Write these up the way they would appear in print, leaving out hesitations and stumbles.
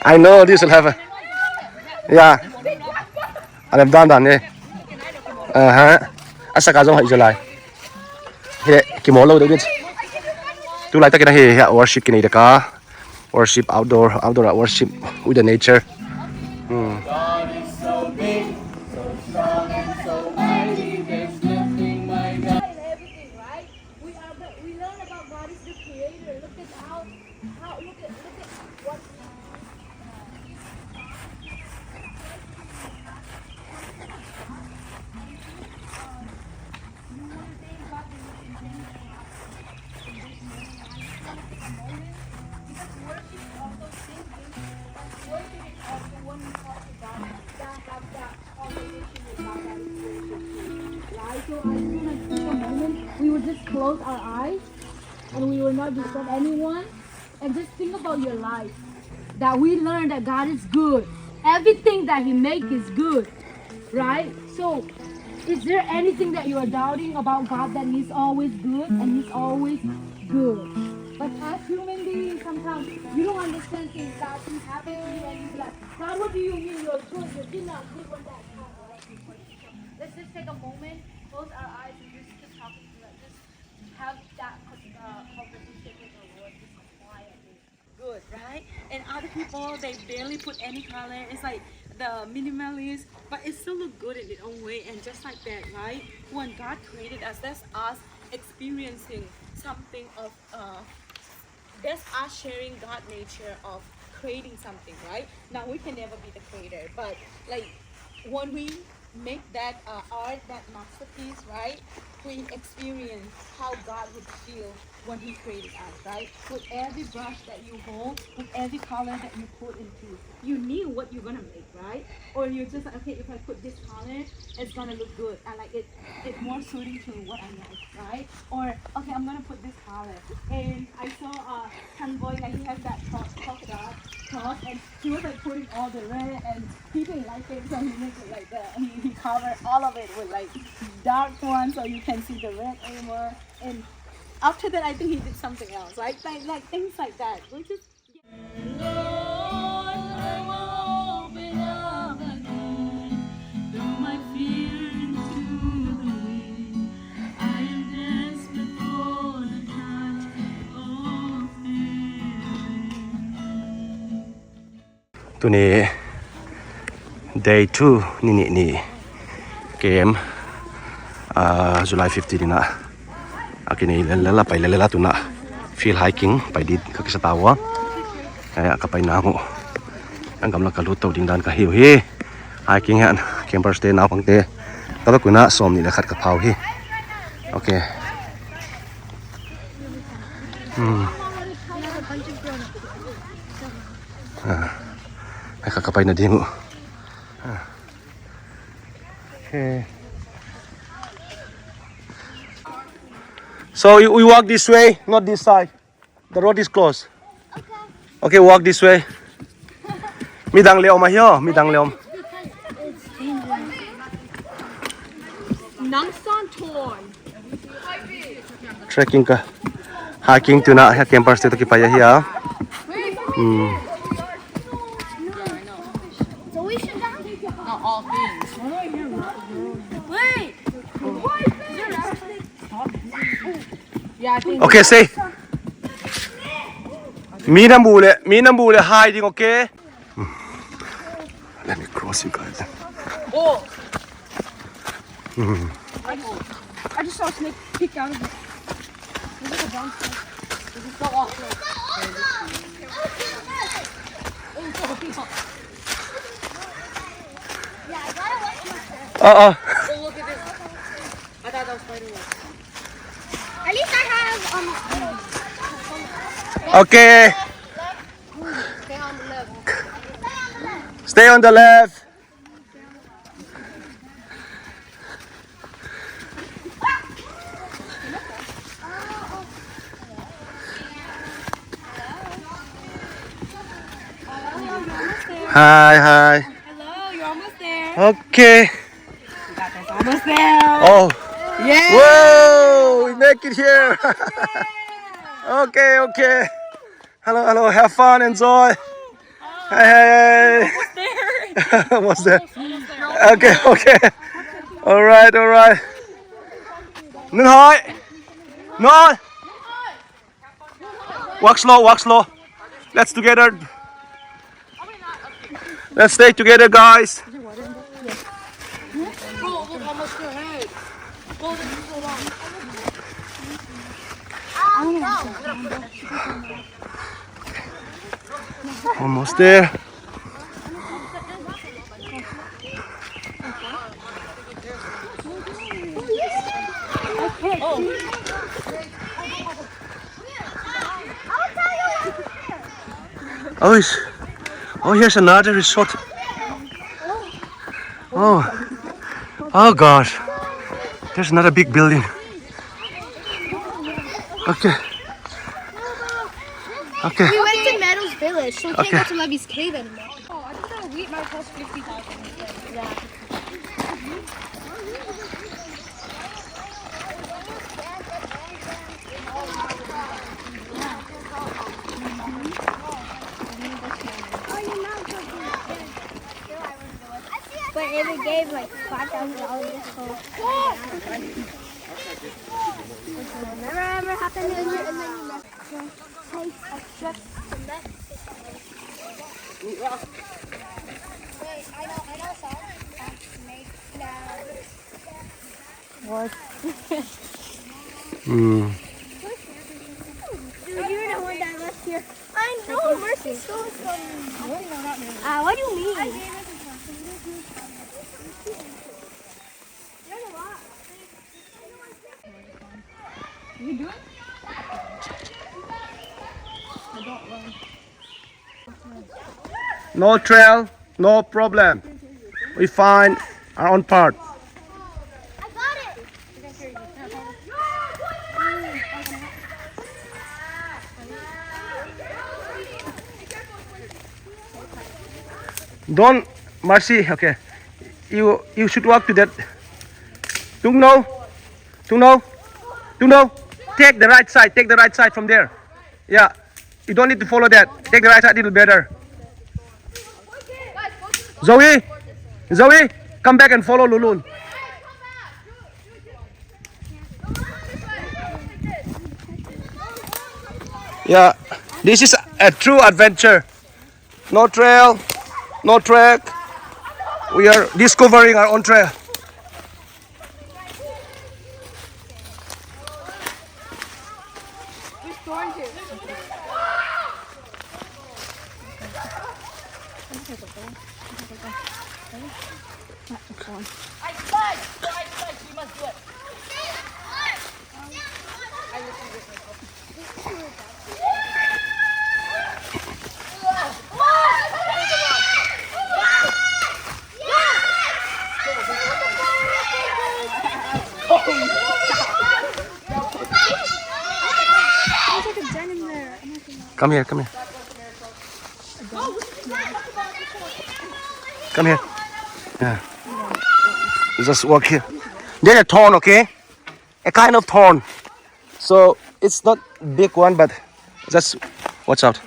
I know this will have a. Yeah. Anh em đan đi. Ha. Asa ka jong hai jalai. He ki mo lo de bin. Tu lai ta ke na he worship ki nei da ka. Worship outdoor worship with the nature. God is so big, so strong and so mighty. There's nothing my God. Everything, right? We learn about God is the creator. Look at look at what so as soon as take a moment, we would just close our eyes and we will not disturb anyone and just think about your life. That we learn that God is good. Everything that He makes is good, right? So, is there anything that you are doubting about God that He's always good and He's always good? But as human beings, sometimes you don't understand things that things happen to you and you're like, God, what do you mean you're good? You're not good when that comes, right? Let's just take a moment, close our eyes, and just keep talking to God. Just have that conversation with the Lord, just quietly. Good, right? And other people, they barely put any color. It's like the minimalist, but it still look good in its own way. And just like that, right? When God created us, that's us experiencing something of, that's us sharing God nature of creating something, right? Now we can never be the creator, but like when we make that art, that masterpiece, right? We experience how God would feel when He created us, right? With every brush that you hold, with every color that you put into, you knew what you're gonna make, right? Or you're just like, okay, if I put this color, it's gonna look good. I like it. It's more suiting to what I like, right? Or okay, I'm gonna put this color. And I saw Tanboy, like he has that crocodile cross, and he was like putting all the red, and he didn't like it, so he made it like that. He covered all of it with like dark one, so you can see the red anymore. And after that, I think he did something else, right? Like things like that. We just Lord, I will open up again. Throw my fear into the wind. I am desperate for the touch of heaven. ตัวนี้ day 2 นี่เกมJuly 15 นี่นะอากินี่เล่าไปเล่าตัวน่ะ field hiking ไปดิก็คือสตาร์วะก็ไปน้ำยังกำลังกระลุดตัวดิ่งดันก็หิว hiking ฮะ camper stay น้ำพังเตะตลอดกูน่ะซ้อมนี่แหละขัดกระเพราโอเคให้ขัดกระไปนะดิ่งSo we walk this way, not this side. The road is closed. Okay, walk this way. Mi dang leom ma hiyo, mi dang leom. Nangsan toy. Trekking ka. Hiking to na camper stay to kipaya hiya. So we should not Not all things. wait. Yeah, I think. Okay, say. Mi nambule hiding, okay? Let me cross you guys. Oh. I just saw a snake peek out of it. There's like a brown snake. It just fell off. Oh, it's like a peacock. Yeah, I gotta watch myself. Oh, look at this. I thought that was Spider-Man. At least I have Okay, stay on the left. stay on the left. Hi. Hello, you're almost there. Okay. You got this. Almost there. Oh. Yeah. Whoa, we make it here. Okay. Hello. Have fun, enjoy. Hey. What's there? Okay. All right. Nương hỏi. No. Walk slow. Let's stay together, guys. Almost there. Oh, here's another resort. Oh gosh. There's another big building. Okay. We went to Meadows Village, so we Okay. can't go to Levy's Cave anymore. Oh, I think that wheat might cost 50,000 instead. Yeah. But if it gave like $5,000 just for Remember happened and then you left take a trip to Mexico. Wait, I know a song. Make that. What? Dude, you're the one that left here. I know, Mercy stole it from me. What do you mean? You do it? No trail, no problem. We find our own part. I got it. Don't, Marcy. Okay, you should walk to that. Tung no. Take the right side. Take the right side from there. Yeah, you don't need to follow that. Take the right side, it'll be better. Zoe, come back and follow Lulun. Yeah, this is a true adventure. No trail, no track. We are discovering our own trail. Come here. Come here. Yeah. Just walk here. There's a thorn, okay? A kind of thorn. So it's not big one, but just watch out.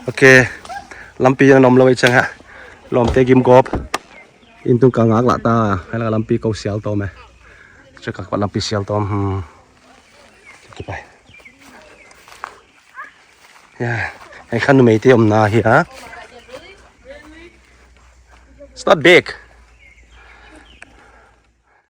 Okay. Lampi yang nom loi chang ha. Lom te kim gop. In tung kangak la ta hay là lampi câu xiao to mà. Cho các bạn lampi xiao to. Okay. Yeah. I can't make it na here. It's not big.